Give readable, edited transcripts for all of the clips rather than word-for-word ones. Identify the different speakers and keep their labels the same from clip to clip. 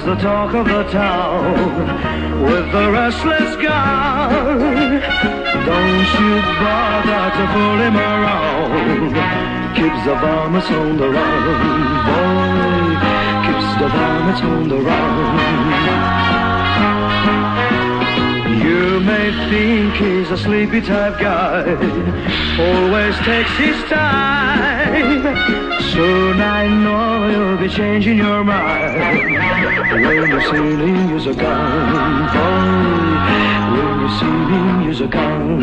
Speaker 1: The talk of the town with the restless guy. Don't you bother to fool him around. Keeps the varmints on the run, boy. Keeps the varmints on the run. You may think he's a sleepy type guy, always takes his time. Soon I know you'll be changing your mind when you see him use a gun, boy. When you see him use a gun.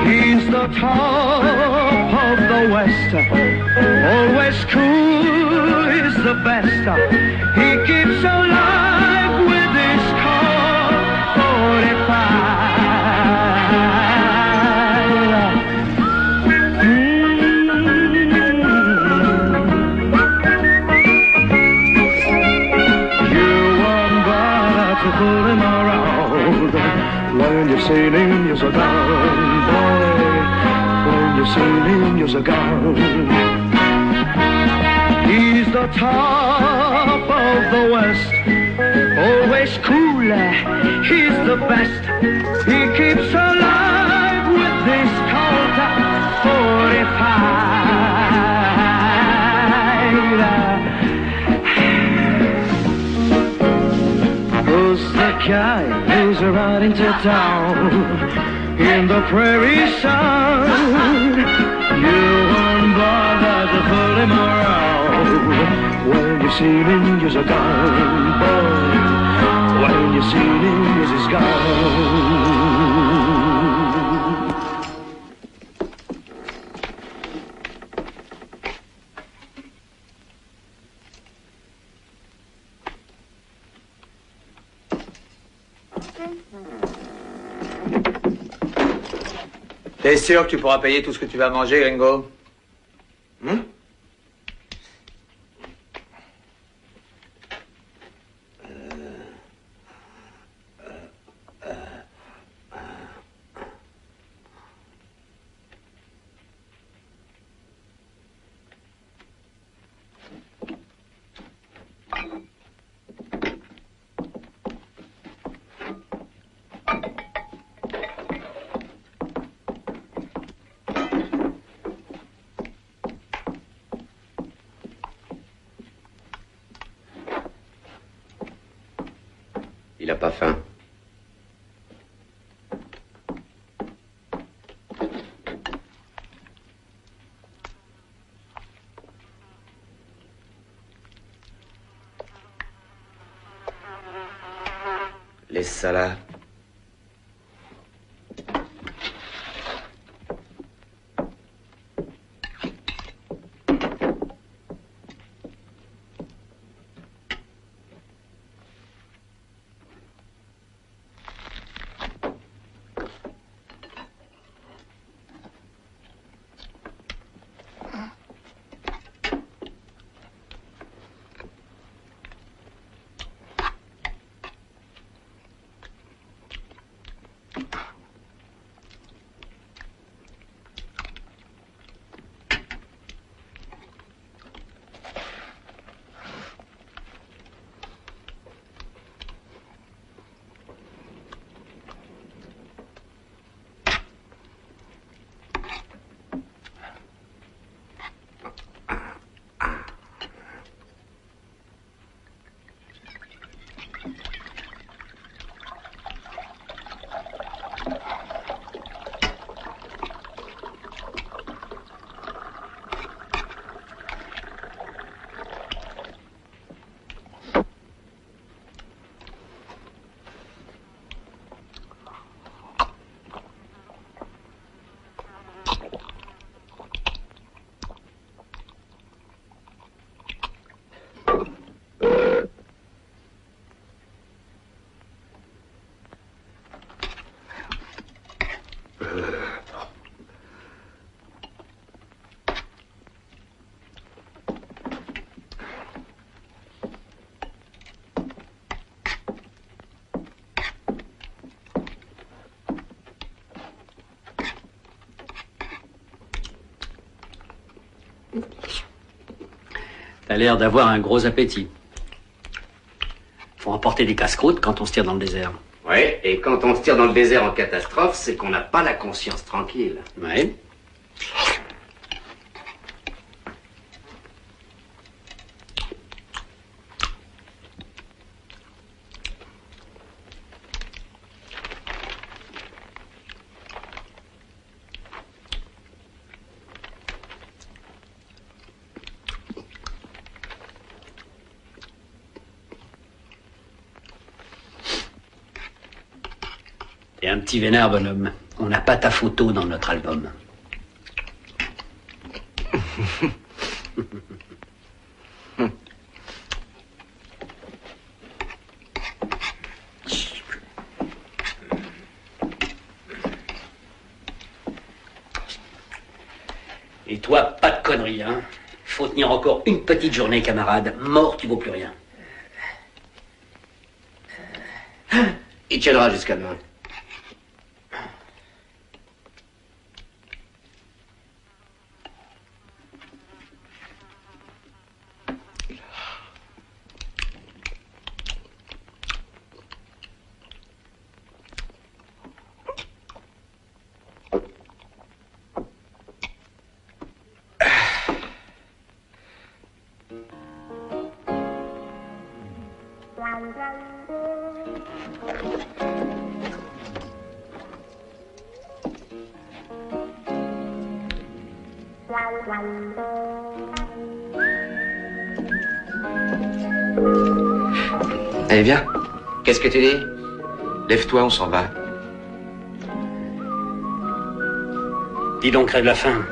Speaker 1: He's the top of the West, always cool, he's the best. He keeps alive with his Colt 45. Pull him around when you've seen him use a gun, boy. When you've seen him use a gun. He's the top of the West, always cool, he's the best. He keeps alive with this Colt 45. Guy who's riding to town in the prairie sun. You won't bother to pull him around when you see him use a gun, boy. When you see him use his gun.
Speaker 2: T'es sûr que tu pourras payer tout ce que tu vas manger, Gringo?
Speaker 3: Il n'a pas faim. Laisse ça là.
Speaker 4: T'as l'air d'avoir un gros appétit. Faut emporter des casse-croûtes quand on se tire dans le désert.
Speaker 3: Ouais, et quand on se tire dans le désert en catastrophe, c'est qu'on n'a pas la conscience tranquille.
Speaker 4: Ouais. T'es un petit vénère, bonhomme. On n'a pas ta photo dans notre album. Et toi, pas de conneries, hein. Faut tenir encore une petite journée, camarade. Mort, tu vaux plus rien.
Speaker 3: Il tiendra jusqu'à demain.
Speaker 2: Allez, viens.
Speaker 3: Qu'est-ce que tu dis?
Speaker 2: Lève-toi, on s'en va.
Speaker 4: Dis donc, crève la faim.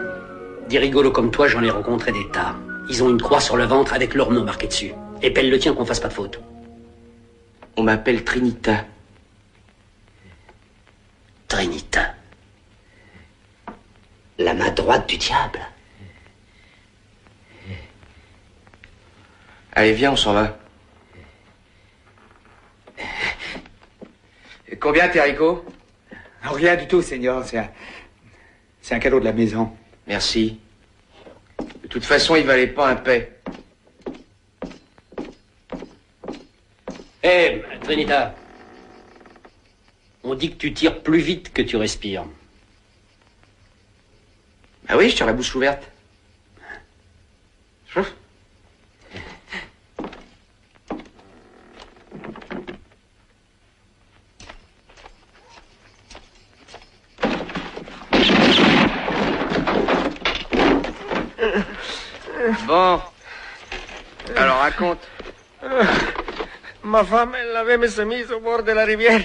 Speaker 4: Des rigolos comme toi, j'en ai rencontré des tas. Ils ont une croix sur le ventre avec leur nom marqué dessus. Épelle le tien qu'on fasse pas de faute.
Speaker 2: On m'appelle Trinita.
Speaker 4: Trinita. La main droite du diable.
Speaker 2: Allez, viens, on s'en va.
Speaker 5: Et combien tes haricots? Rien du tout, Seigneur. C'est un cadeau de la maison.
Speaker 2: Merci. De toute façon, il valait pas un paix.
Speaker 4: Hé, Trinita. On dit que tu tires plus vite que tu respires.
Speaker 2: Ah oui, je tire la bouche ouverte. Bon. Alors raconte.
Speaker 6: Ma femme, elle avait mes chemises au bord de la rivière.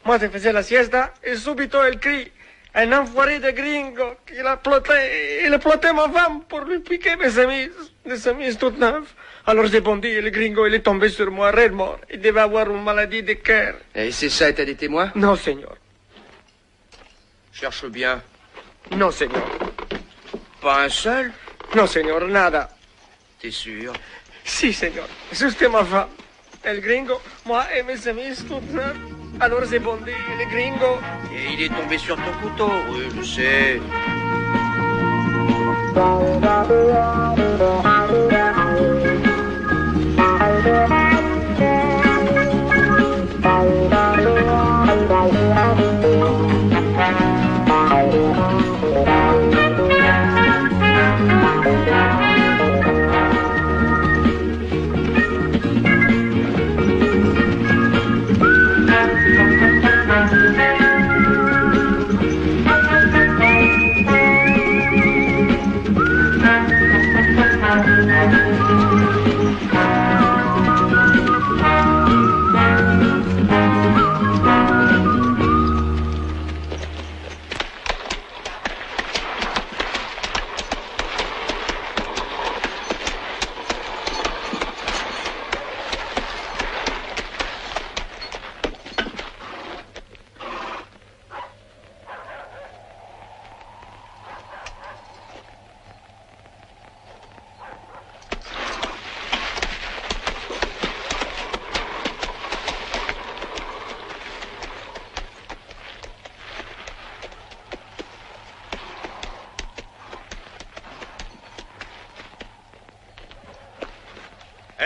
Speaker 6: Moi, je faisais la siesta et subito elle crie. Un enfoiré de gringo il a ploté ma femme pour lui piquer mes chemises. Des chemises toutes neuves. Alors j'ai bondi et le gringo, il est tombé sur moi, raide mort. Il devait avoir une maladie de cœur.
Speaker 2: Et c'est ça, t'as des témoins?
Speaker 6: Non, Seigneur.
Speaker 2: Cherche bien.
Speaker 6: Non, Seigneur.
Speaker 2: Pas un seul?
Speaker 6: Non, Seigneur, nada.
Speaker 2: T'es sûr?
Speaker 6: Si, Seigneur. Juste ma femme. El gringo, moi et mes chemises toutes neuves. Alors j'ai bondi et le gringo...
Speaker 2: Et il est tombé sur ton couteau, oui, je sais.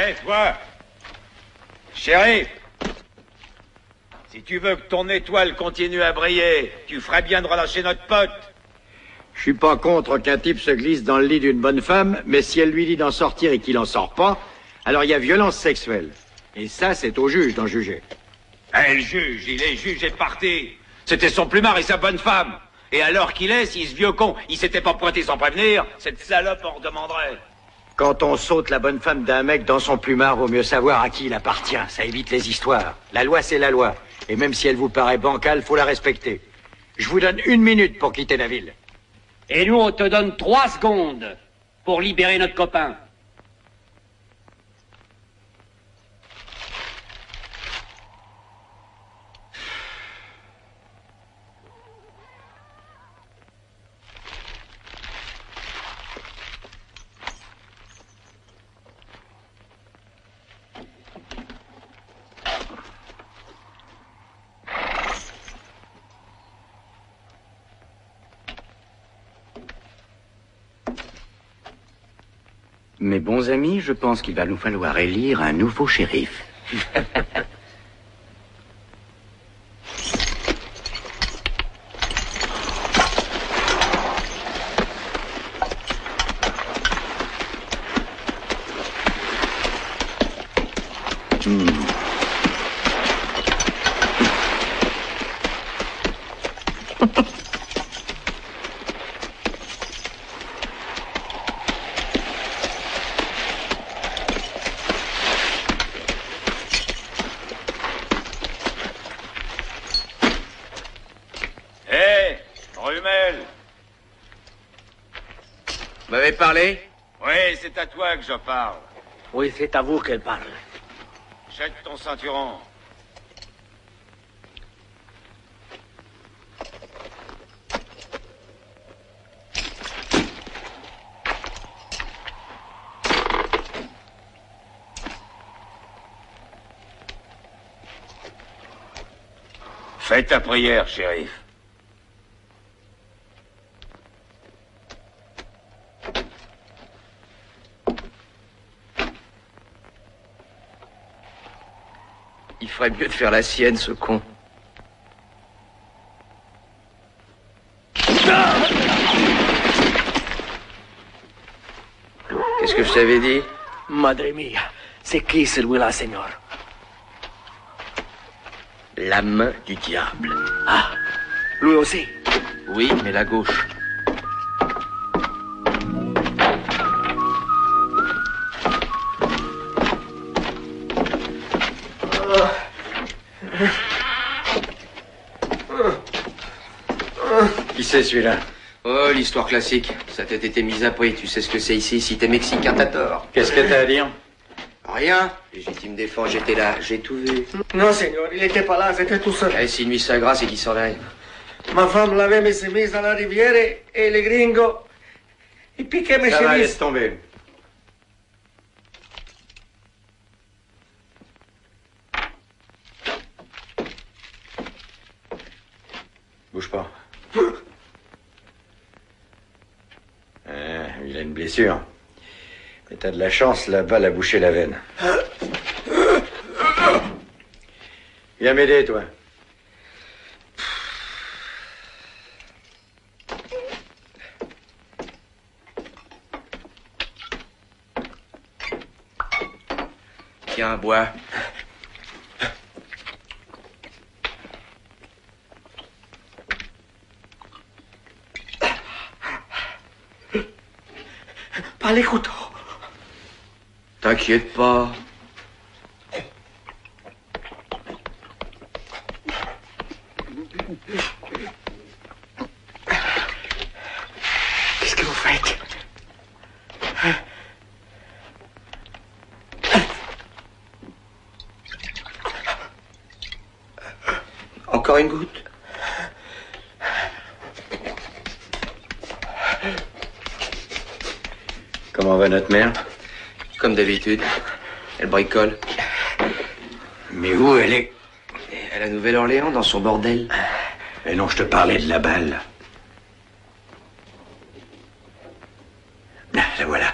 Speaker 7: Hé, toi! Shérif! Si tu veux que ton étoile continue à briller, tu ferais bien de relâcher notre pote.
Speaker 8: Je suis pas contre qu'un type se glisse dans le lit d'une bonne femme, mais si elle lui dit d'en sortir et qu'il en sort pas, alors il y a violence sexuelle. Et ça, c'est au juge d'en juger.
Speaker 7: Eh, le juge, il est juge et parti. C'était son plumard et sa bonne femme. Et alors qu'il est, si ce vieux con, il s'était pas pointé sans prévenir, cette salope en redemanderait.
Speaker 8: Quand on saute la bonne femme d'un mec dans son plumard, vaut mieux savoir à qui il appartient. Ça évite les histoires. La loi, c'est la loi. Et même si elle vous paraît bancale, faut la respecter. Je vous donne 1 minute pour quitter la ville.
Speaker 4: Et nous, on te donne 3 secondes pour libérer notre copain.
Speaker 3: Mes bons amis, je pense qu'il va nous falloir élire un nouveau shérif.
Speaker 7: Vous m'avez parlé? Oui, c'est à toi que je parle.
Speaker 6: Oui, c'est à vous qu'elle parle.
Speaker 7: Jette ton ceinturon. Fais ta prière, shérif.
Speaker 3: Il ferait mieux de faire la sienne, ce con. Qu'est-ce que je t'avais dit?
Speaker 6: Madre mia, c'est qui celui-là, Seigneur?
Speaker 3: La main du diable.
Speaker 6: Ah, lui aussi?
Speaker 3: Oui, mais la gauche.
Speaker 8: Qui c'est celui-là?
Speaker 3: Oh, l'histoire classique. Sa tête était mise à prix. Tu sais ce que c'est ici. Si t'es mexicain, t'as tort.
Speaker 8: Qu'est-ce que t'as à dire?
Speaker 3: Rien. Légitime défense, j'étais là. J'ai tout vu.
Speaker 6: Non, Seigneur, il n'était pas là, c'était tout seul.
Speaker 3: Eh, s'il nuit sa grâce et qu'il s'en aille.
Speaker 6: Ma femme lavait mes chemises dans la rivière et les gringos, ils piquaient mes
Speaker 8: Ça va, laisse
Speaker 6: chemises.
Speaker 8: tomber. Bouge pas. Il a une blessure. Mais t'as de la chance, la balle a bouché la veine. Viens m'aider, toi.
Speaker 3: Tiens, bois.
Speaker 6: Pas les couteaux.
Speaker 3: T'inquiète pas.
Speaker 6: Qu'est-ce que vous faites?
Speaker 3: Encore une goutte.
Speaker 8: Comment va notre mère?
Speaker 3: Comme d'habitude. Elle bricole.
Speaker 8: Mais où elle est?
Speaker 3: À la Nouvelle-Orléans, dans son bordel.
Speaker 8: Et non, je te parlais de la balle. La voilà.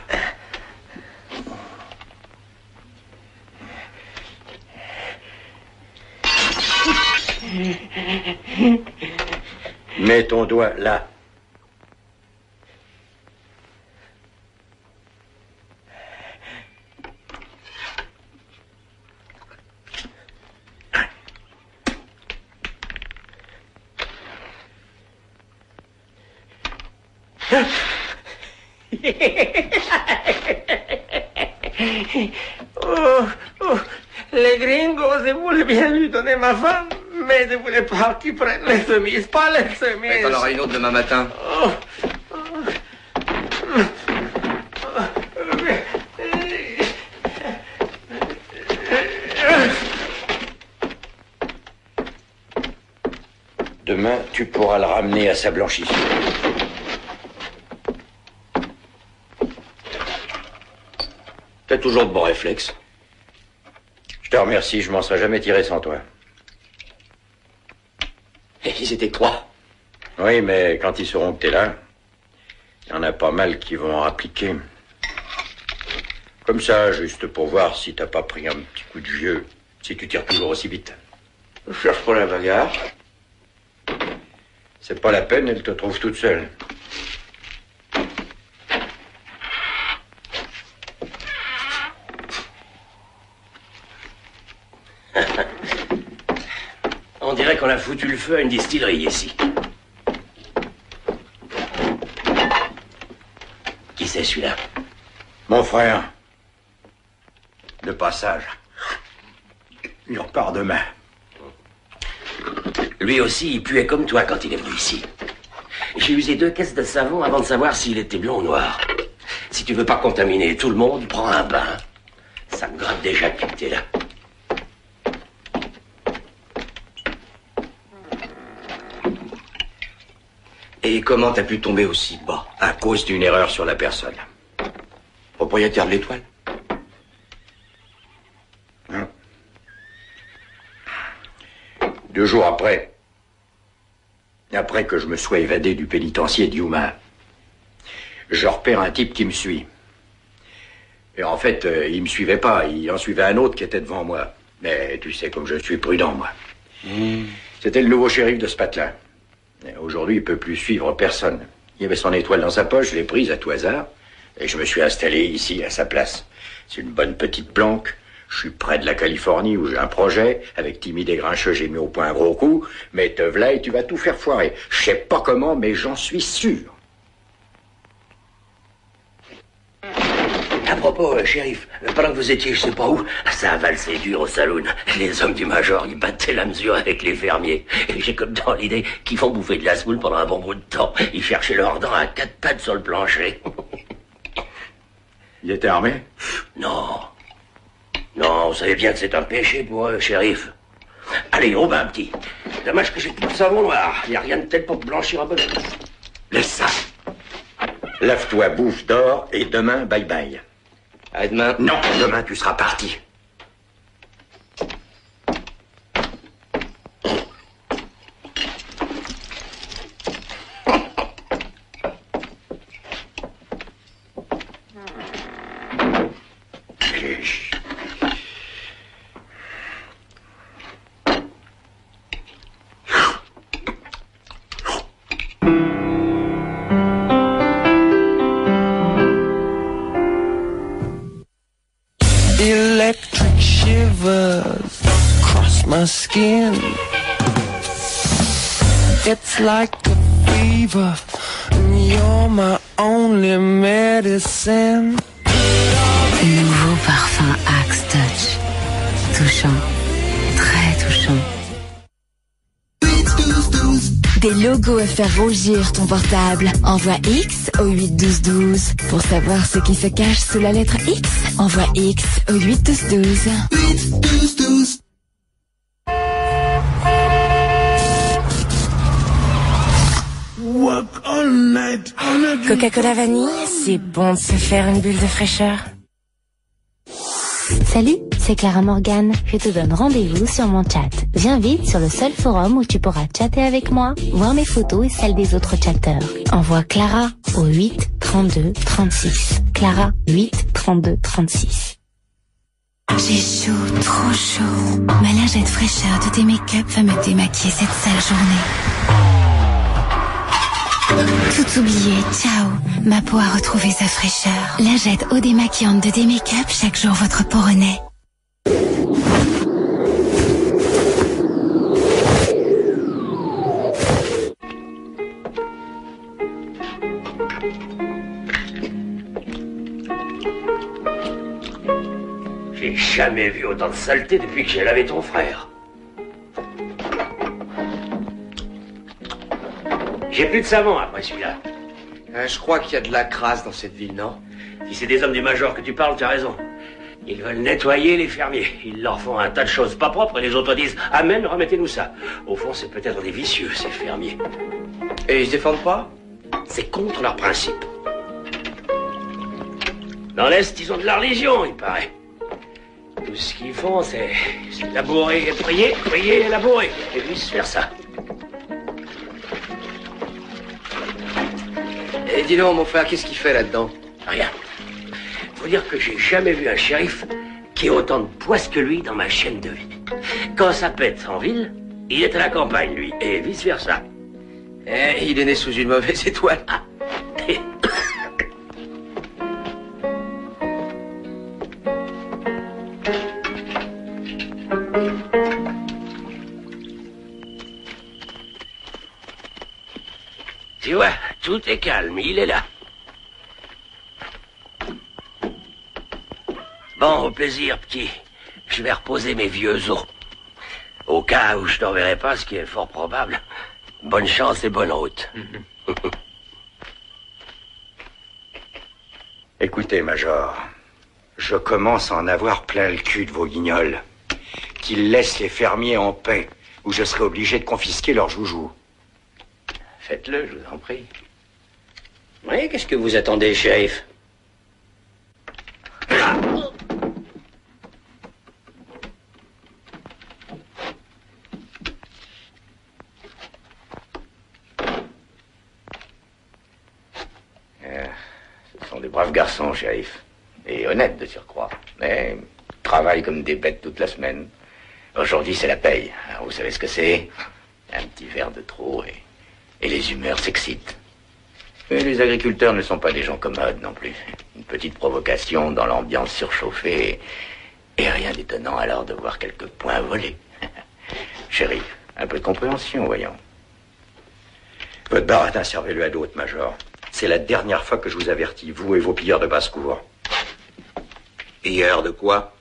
Speaker 8: Mets ton doigt là.
Speaker 6: Les gringos, je voulais bien lui donner ma femme, mais je voulais pas qu'ils prennent les chemises, pas les chemises.
Speaker 2: Mais t'en auras une autre demain matin.
Speaker 8: Demain, tu pourras le ramener à sa blanchissure. T'as toujours de bons réflexes. Je te remercie, je m'en serais jamais tiré sans toi.
Speaker 4: Et ils étaient 3.
Speaker 8: Oui, mais quand ils sauront que t'es là, il y en a pas mal qui vont en appliquer. Comme ça, juste pour voir si t'as pas pris un petit coup de vieux, si tu tires toujours aussi vite.
Speaker 3: Je cherche pas la bagarre.
Speaker 8: C'est pas la peine, elle te trouve toute seule.
Speaker 4: On dirait qu'on a foutu le feu à une distillerie ici. Qui c'est celui-là?
Speaker 8: Mon frère. De passage. Il repart demain.
Speaker 4: Lui aussi, il puait comme toi quand il est venu ici. J'ai usé 2 caisses de savon avant de savoir s'il était blond ou noir. Si tu veux pas contaminer tout le monde, prends un bain. Ça me gratte déjà depuis que t'es là.
Speaker 3: Et comment t'as pu tomber aussi bas?
Speaker 8: À cause d'une erreur sur la personne.
Speaker 3: Propriétaire de l'Étoile?
Speaker 8: Non. 2 jours après que je me sois évadé du pénitencier d'Yuma, je repère un type qui me suit. Et en fait, il me suivait pas, il en suivait un autre qui était devant moi. Mais tu sais comme je suis prudent, moi. C'était le nouveau shérif de ce patelin. Aujourd'hui, il peut plus suivre personne. Il avait son étoile dans sa poche, je l'ai prise à tout hasard, et je me suis installé ici, à sa place. C'est une bonne petite planque. Je suis près de la Californie où j'ai un projet. Avec Timide et Grincheux, j'ai mis au point un gros coup. Mais te v'là et tu vas tout faire foirer. Je sais pas comment, mais j'en suis sûr.
Speaker 4: À propos, shérif, pendant que vous étiez je sais pas où, ça a valsé dur au saloon. Les hommes du Major, ils battaient la mesure avec les fermiers. Et j'ai comme dans l'idée qu'ils font bouffer de la semoule pendant un bon bout de temps. Ils cherchaient leurs dents à 4 pattes sur le plancher.
Speaker 8: Il était armé?
Speaker 4: Non. Non, vous savez bien que c'est un péché pour eux, shérif. Allez, au bain, petit. Dommage que j'ai plus de savon noir. Il n'y a rien de tel pour blanchir un bonhomme.
Speaker 8: Laisse ça. Lave-toi, bouffe, dors, et demain, bye-bye.
Speaker 3: À demain.
Speaker 8: Non, demain, tu seras parti.
Speaker 1: Electric shivers cross my skin. It's like a fever, and you're my only medicine.
Speaker 9: Nouveau parfum Axe Touch. Touchant. Très touchant. Des logos à faire rougir ton portable. Envoie X au 81212. Pour savoir ce qui se cache sous la lettre X, envoie X au 81212. 81212. Coca-Cola vanille, c'est bon de se faire une bulle de fraîcheur. Salut, c'est Clara Morgan. Je te donne rendez-vous sur mon chat. Viens vite sur le seul forum où tu pourras chatter avec moi, voir mes photos et celles des autres chatteurs. Envoie Clara au 8 32 36. Clara 8 32 36. J'ai chaud, trop chaud. Ma lingette fraîcheur de tes make-up va me démaquiller cette sale journée. Tout oublié, ciao. Ma peau a retrouvé sa fraîcheur. Lingette eau démaquillante de tes make-up, chaque jour votre peau renaît.
Speaker 4: J'ai jamais vu autant de saleté depuis que j'ai lavé ton frère. J'ai plus de savon après celui-là.
Speaker 3: Je crois qu'il y a de la crasse dans cette ville, non?
Speaker 4: Si c'est des hommes du Major que tu parles, tu as raison. Ils veulent nettoyer les fermiers. Ils leur font un tas de choses pas propres et les autres disent « Amen, remettez-nous ça ». Au fond, c'est peut-être des vicieux, ces fermiers.
Speaker 3: Et ils se défendent pas?
Speaker 4: C'est contre leurs principes. Dans l'Est, ils ont de la religion, il paraît. Tout ce qu'ils font, c'est labourer et prier, prier et labourer, et vice-versa.
Speaker 3: Et dis donc, mon frère, qu'est-ce qu'il fait là-dedans?
Speaker 4: Rien. Faut dire que j'ai jamais vu un shérif qui ait autant de poisse que lui dans ma chaîne de vie. Quand ça pète en ville, il est à la campagne, lui, et vice-versa.
Speaker 3: Il est né sous une mauvaise étoile.
Speaker 4: Ah. Tu vois, tout est calme, il est là. Bon, au plaisir, petit. Je vais reposer mes vieux os. Au cas où je t'enverrai pas, ce qui est fort probable. Bonne chance et bonne route.
Speaker 8: Écoutez, Major, je commence à en avoir plein le cul de vos guignols. Qu'ils laissent les fermiers en paix, ou je serai obligé de confisquer leurs joujoux.
Speaker 4: Faites-le, je vous en prie. Oui, qu'est-ce que vous attendez, shérif?
Speaker 10: Ce sont des braves garçons, shérif. Et honnêtes de surcroît. Mais travaillent comme des bêtes toute la semaine. Aujourd'hui, c'est la paye. Alors, vous savez ce que c'est? Un petit verre de trop et les humeurs s'excitent. Mais les agriculteurs ne sont pas des gens commodes non plus. Une petite provocation dans l'ambiance surchauffée et rien d'étonnant alors de voir quelques points volés. Shérif, un peu de compréhension, voyons.
Speaker 8: Votre baratin, servez-le à d'autres, Major. C'est la dernière fois que je vous avertis, vous et vos pilleurs de basse-cour.
Speaker 10: Pilleurs de quoi?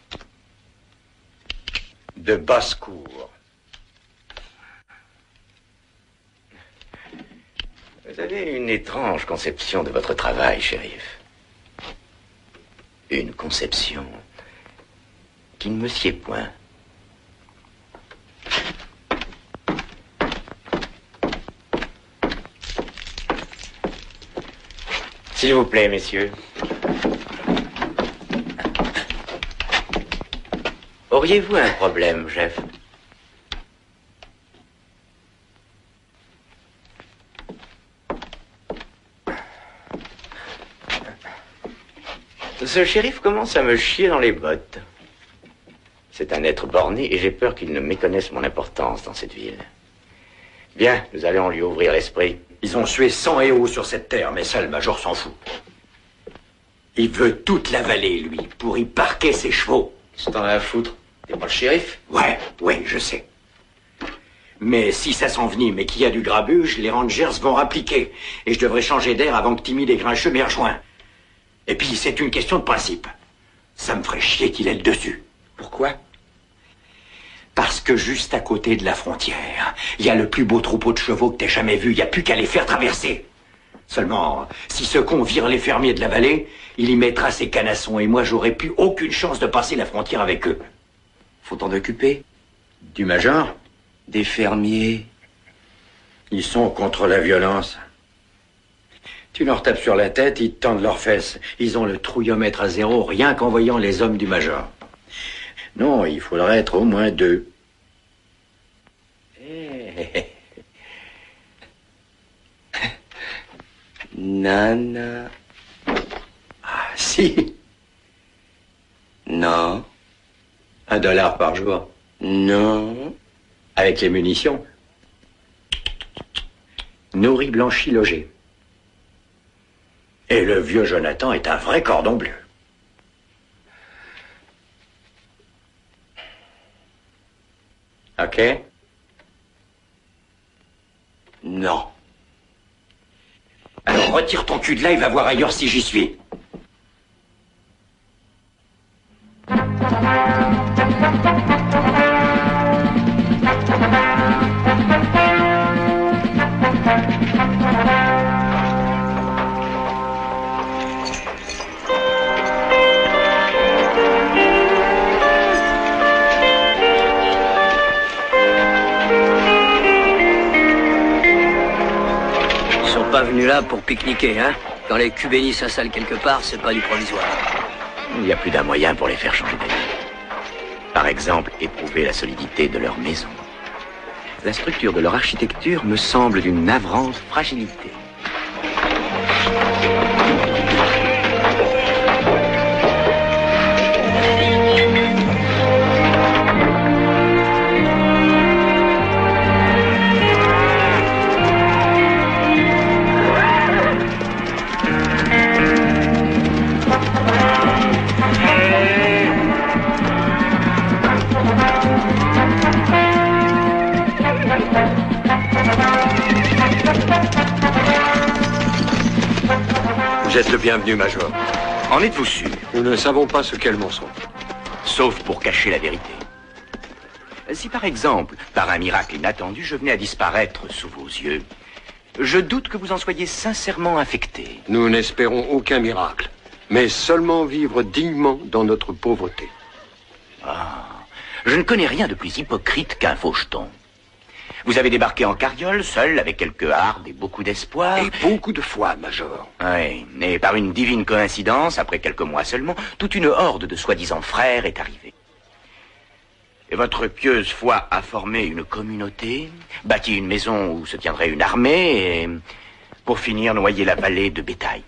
Speaker 8: De basse-cour.
Speaker 10: Vous avez une étrange conception de votre travail, shérif. Une conception qui ne me sied point. S'il vous plaît, messieurs. Auriez-vous un problème, chef? Ce shérif commence à me chier dans les bottes. C'est un être borné et j'ai peur qu'il ne méconnaisse mon importance dans cette ville. Bien, nous allons lui ouvrir l'esprit.
Speaker 8: Ils ont sué 100 héros sur cette terre, mais ça, le Major s'en fout. Il veut toute la vallée, lui, pour y parquer ses chevaux.
Speaker 3: C'est t'en as à foutre. T'es pas le shérif?
Speaker 8: Ouais, je sais. Mais si ça s'envenime et qu'il y a du grabuge, les Rangers vont rappliquer. Et je devrais changer d'air avant que Timide et Grincheux m'aient rejoint. Et puis, c'est une question de principe. Ça me ferait chier qu'il ait le dessus.
Speaker 3: Pourquoi?
Speaker 8: Parce que juste à côté de la frontière, il y a le plus beau troupeau de chevaux que t'aies jamais vu. Il n'y a plus qu'à les faire traverser. Seulement, si ce con vire les fermiers de la vallée, il y mettra ses canassons et moi, j'aurai plus aucune chance de passer la frontière avec eux.
Speaker 3: Faut t'en occuper.
Speaker 8: Du Major?
Speaker 3: Des fermiers.
Speaker 8: Ils sont contre la violence. Tu leur tapes sur la tête, ils te tendent leurs fesses. Ils ont le trouillomètre à zéro, rien qu'en voyant les hommes du Major. Non, il faudrait être au moins 2.
Speaker 3: Nana.
Speaker 8: Ah, si.
Speaker 3: Non.
Speaker 8: $1 par jour.
Speaker 4: Non.
Speaker 8: Avec les munitions. Nourri, blanchi, logé. Et le vieux Jonathan est un vrai cordon bleu. Ok?
Speaker 4: Non. Alors retire ton cul de là et va voir ailleurs si j'y suis.
Speaker 11: Pas venu là pour pique-niquer, hein? Quand les Cubénis s'installent quelque part, c'est pas du provisoire.
Speaker 10: Il y a plus d'un moyen pour les faire changer d'avis. Par exemple, éprouver la solidité de leur maison. La structure de leur architecture me semble d'une navrante fragilité.
Speaker 12: Vous êtes le bienvenu, Major.
Speaker 10: En êtes-vous sûr?
Speaker 12: Nous ne savons pas ce qu'est le mensonge.
Speaker 10: Sauf pour cacher la vérité. Si par exemple, par un miracle inattendu, je venais à disparaître sous vos yeux, je doute que vous en soyez sincèrement infecté.
Speaker 12: Nous n'espérons aucun miracle, mais seulement vivre dignement dans notre pauvreté.
Speaker 10: Ah, je ne connais rien de plus hypocrite qu'un faucheton. Vous avez débarqué en carriole, seul, avec quelques hardes et beaucoup d'espoir.
Speaker 12: Et beaucoup de foi, Major.
Speaker 10: Oui, et par une divine coïncidence, après quelques mois seulement, toute une horde de soi-disant frères est arrivée. Et votre pieuse foi a formé une communauté, bâti une maison où se tiendrait une armée, et pour finir, noyer la vallée de bétail.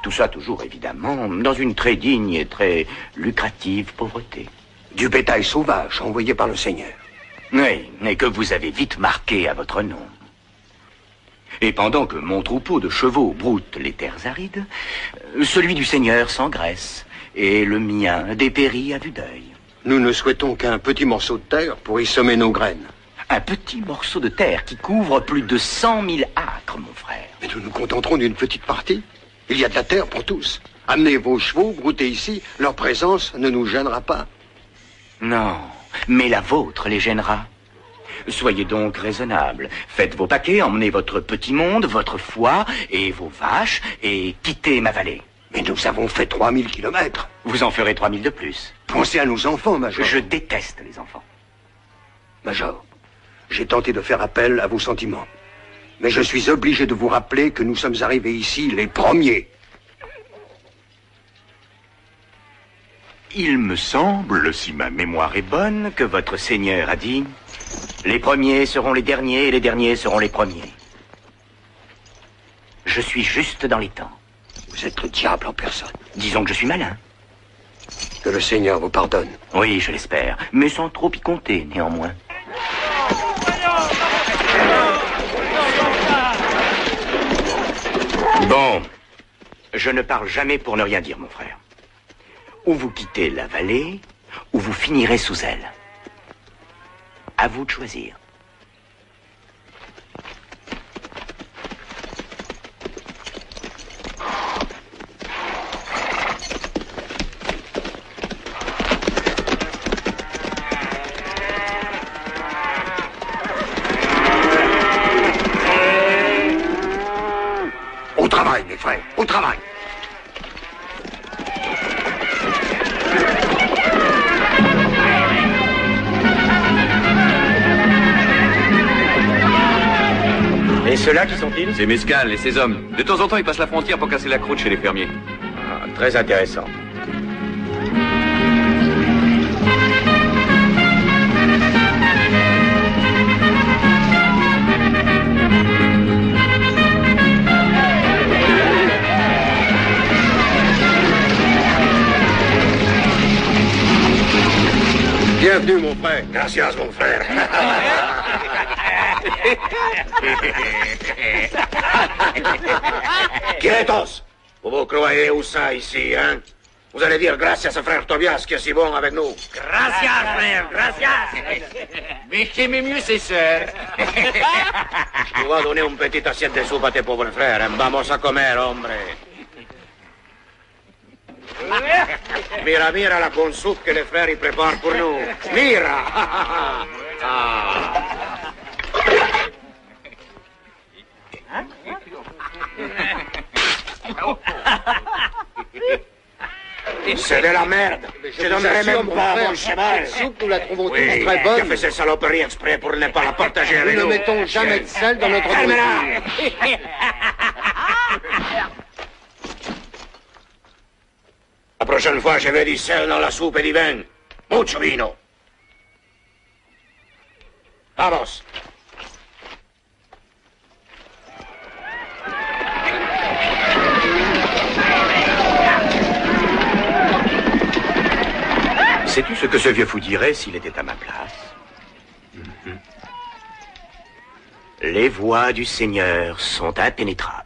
Speaker 10: Tout ça toujours, évidemment, dans une très digne et très lucrative pauvreté.
Speaker 12: Du bétail sauvage envoyé par le Seigneur.
Speaker 10: Oui, et que vous avez vite marqué à votre nom. Et pendant que mon troupeau de chevaux broute les terres arides, celui du Seigneur s'engraisse, et le mien dépérit à vue d'œil.
Speaker 12: Nous ne souhaitons qu'un petit morceau de terre pour y semer nos graines.
Speaker 10: Un petit morceau de terre qui couvre plus de 100 000 acres, mon frère.
Speaker 12: Mais nous nous contenterons d'une petite partie. Il y a de la terre pour tous. Amenez vos chevaux, broutez ici. Leur présence ne nous gênera pas.
Speaker 10: Non, mais la vôtre les gênera. Soyez donc raisonnable. Faites vos paquets, emmenez votre petit monde, votre foie et vos vaches, et quittez ma vallée.
Speaker 12: Mais nous avons fait 3000 kilomètres.
Speaker 10: Vous en ferez 3000 de plus.
Speaker 12: Pensez à nos enfants, Major.
Speaker 10: Je déteste les enfants.
Speaker 12: Major, j'ai tenté de faire appel à vos sentiments. Mais je suis obligé de vous rappeler que nous sommes arrivés ici les premiers.
Speaker 10: Il me semble, si ma mémoire est bonne, que votre Seigneur a dit « Les premiers seront les derniers et les derniers seront les premiers ». Je suis juste dans les temps.
Speaker 12: Vous êtes le diable en personne.
Speaker 10: Disons que je suis malin.
Speaker 12: Que le Seigneur vous pardonne.
Speaker 10: Oui, je l'espère, mais sans trop y compter, néanmoins. Bon, je ne parle jamais pour ne rien dire, mon frère. Ou vous quittez la vallée, ou vous finirez sous elle. À vous de choisir.
Speaker 12: Au travail, mes frères, au travail.
Speaker 8: Et ceux-là, qui sont-ils?
Speaker 13: C'est Mescal et ses hommes. De temps en temps, ils passent la frontière pour casser la croûte chez les fermiers.
Speaker 8: Ah, très intéressant.
Speaker 12: Gracias, mon frère. Quietos! Vous vous croyez où ça, ici, hein? Vous allez dire gracias à frère Tobias qui est si bon avec nous.
Speaker 4: Gracias, frère, gracias.
Speaker 3: Mais j'aimais mieux ses sœurs.
Speaker 12: Tu vas donner une petite assiette de soupe à tes pauvres frères. Hein? Vamos a comer, hombre. Mira, mira la bonne soupe que les frères y préparent pour nous. Mira! C'est de la merde. Je donnerai même pas à mon cheval.
Speaker 6: Cette soupe, nous la trouvons
Speaker 12: Oui,
Speaker 6: tous très bonne.
Speaker 12: qui a fait cette saloperie exprès pour ne pas la partager avec
Speaker 6: Nous
Speaker 12: nous.
Speaker 6: ne mettons jamais de sel dans notre
Speaker 12: Calme-la.
Speaker 6: nourriture.
Speaker 12: La prochaine fois, je vais du sel dans la soupe et du vin. Mucho vino. Vamos.
Speaker 10: Sais-tu ce que ce vieux fou dirait s'il était à ma place? Les voies du Seigneur sont impénétrables.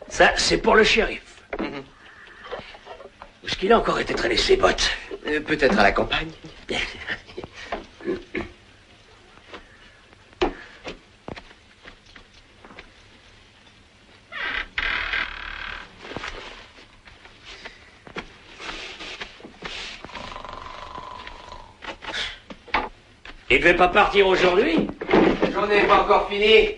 Speaker 4: Ça, c'est pour le shérif. Où est-ce qu'il a encore été traîner ses bottes?
Speaker 11: Peut-être à la campagne.
Speaker 4: Il devait pas partir aujourd'hui?
Speaker 11: J'en ai pas encore fini.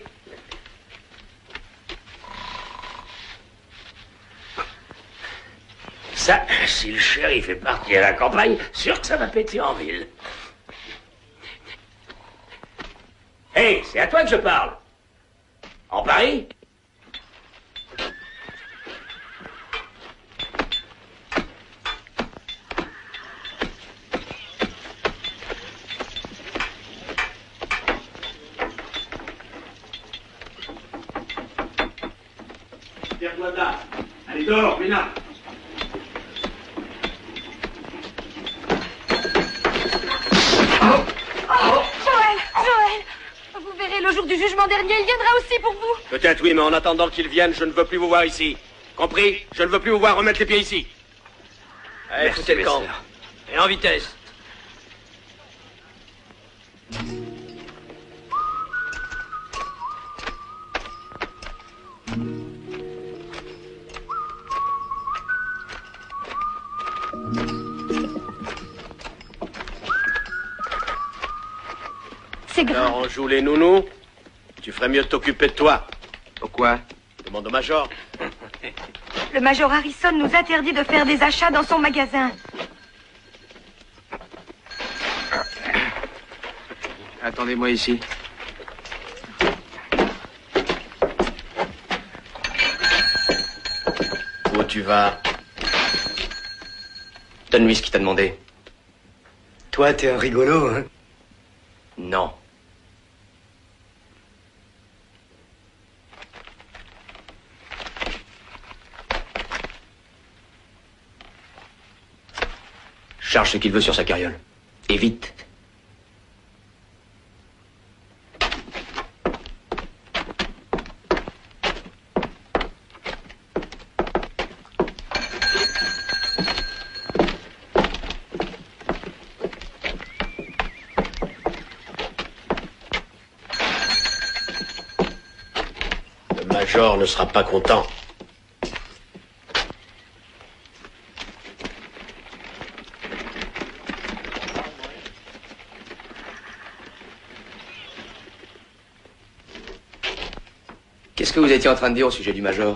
Speaker 4: Ça, si le shérif est parti à la campagne, sûr que ça va péter en ville. Hé, c'est à toi que je parle. En Paris?
Speaker 7: Tire-toi de là. Allez, dehors, Ménard.
Speaker 14: Joël, vous verrez le jour du jugement dernier, il viendra aussi pour vous.
Speaker 10: Peut-être oui, mais en attendant qu'il vienne, je ne veux plus vous voir ici. Compris? Je ne veux plus vous voir remettre les pieds ici.
Speaker 11: Allez, foutez le camp. Et en vitesse.
Speaker 14: C'est grave.
Speaker 10: Alors, on joue les nounous. Tu ferais mieux de t'occuper de toi.
Speaker 11: Pourquoi?
Speaker 10: Demande au major.
Speaker 14: Le major Harrison nous interdit de faire des achats dans son magasin.
Speaker 5: Attendez-moi ici.
Speaker 11: Où tu vas? Donne-lui ce qu'il t'a demandé.
Speaker 6: Toi, t'es un rigolo, hein?
Speaker 11: Non. Charge ce qu'il veut sur sa carriole. Et vite.
Speaker 10: Le major ne sera pas content.
Speaker 3: Qu'est-ce que vous étiez en train de dire au sujet du major?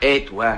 Speaker 3: Et toi?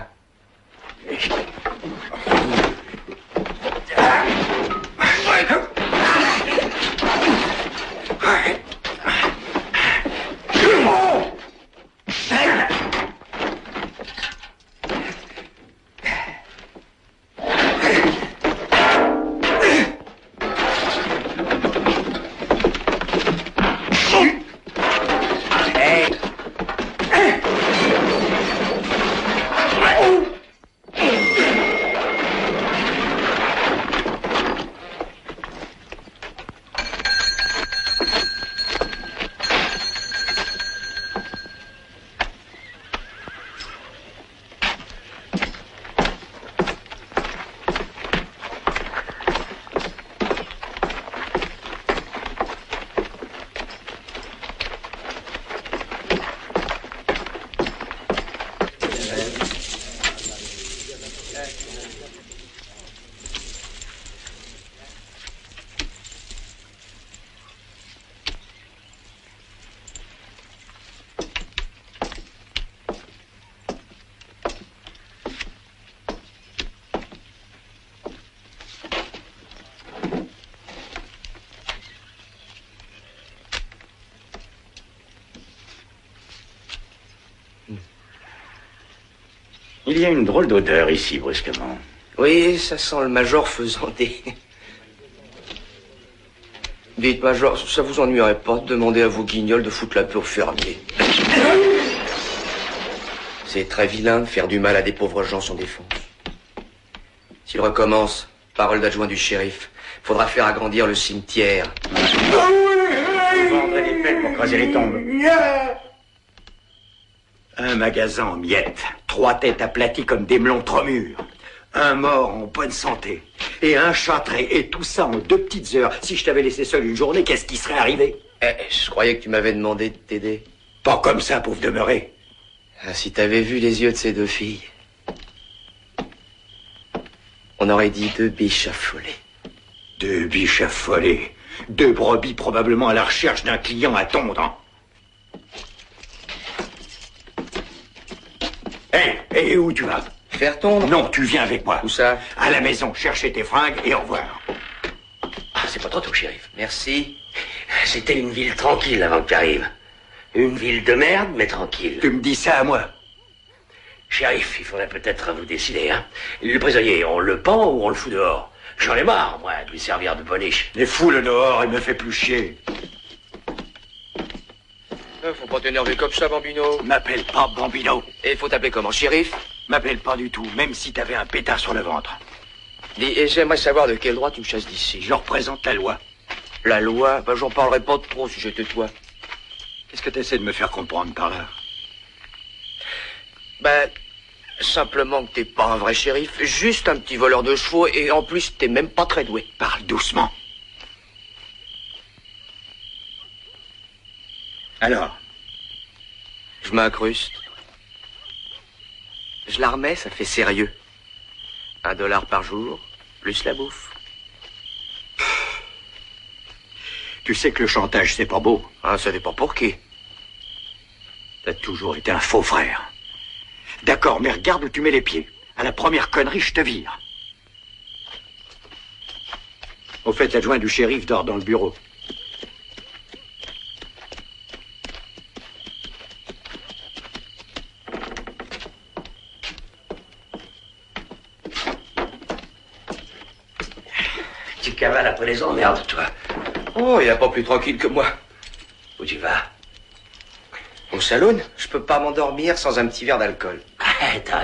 Speaker 10: Il y a une drôle d'odeur ici, brusquement.
Speaker 3: Oui, ça sent le major faisant des... Dites, major, ça vous ennuierait pas de demander à vos guignols de foutre la paix aux fermiers? C'est très vilain de faire du mal à des pauvres gens sans défense. S'il recommence, parole d'adjoint du shérif, faudra faire agrandir le cimetière.
Speaker 10: Vous vendrez des pelles pour creuser les tombes. Un magasin en miettes, 3 têtes aplaties comme des melons trop mûrs, un mort en bonne santé, et un châtré, et tout ça en 2 petites heures. Si je t'avais laissé seul une journée, qu'est-ce qui serait arrivé?
Speaker 3: Je croyais que tu m'avais demandé de t'aider.
Speaker 10: Pas comme ça, pauvre demeuré.
Speaker 3: Ah, si t'avais vu les yeux de ces 2 filles, on aurait dit 2 biches affolées.
Speaker 10: 2 biches affolées, 2 brebis probablement à la recherche d'un client à tondre. Et où tu vas?
Speaker 3: Faire tondre?
Speaker 10: Non, tu viens avec moi.
Speaker 3: Où ça?
Speaker 10: À la maison, chercher tes fringues et au revoir.
Speaker 4: Ah, c'est pas trop tôt, shérif.
Speaker 3: Merci.
Speaker 4: C'était une ville tranquille avant que tu arrives. Une ville de merde, mais tranquille.
Speaker 10: Tu me dis ça à moi?
Speaker 4: Shérif, il faudrait peut-être vous décider, hein. Le prisonnier, on le pend ou on le fout dehors? J'en ai marre, moi, de lui servir de boniche.
Speaker 10: Les foules dehors, il me fait plus chier.
Speaker 3: Faut pas t'énerver comme ça, Bambino.
Speaker 10: M'appelle pas Bambino.
Speaker 3: Et faut t'appeler comment, shérif?
Speaker 10: M'appelle pas du tout, même si t'avais un pétard sur le ventre.
Speaker 3: Dis, et j'aimerais savoir de quel droit tu me chasses d'ici.
Speaker 10: Je représente la loi.
Speaker 3: La loi? Ben, j'en parlerai pas trop si j'étais toi.
Speaker 10: Qu'est-ce que t'essaies de me faire comprendre par là?
Speaker 3: Ben, simplement que t'es pas un vrai shérif, juste un petit voleur de chevaux, et en plus, t'es même pas très doué.
Speaker 10: Parle doucement. Alors?
Speaker 3: Je m'incruste. Je la remets, ça fait sérieux. $1 par jour, plus la bouffe.
Speaker 10: Tu sais que le chantage, c'est pas beau.
Speaker 3: Ah, ça dépend pour qui.
Speaker 10: T'as toujours été un faux frère. D'accord, mais regarde où tu mets les pieds. À la première connerie, je te vire. Au fait, l'adjoint du shérif dort dans le bureau.
Speaker 4: Tu cavales après les emmerdes, toi.
Speaker 3: Oh, il n'y a pas plus tranquille que moi.
Speaker 4: Où tu vas?
Speaker 3: Au saloon, je peux pas m'endormir sans un petit verre d'alcool.
Speaker 4: T'as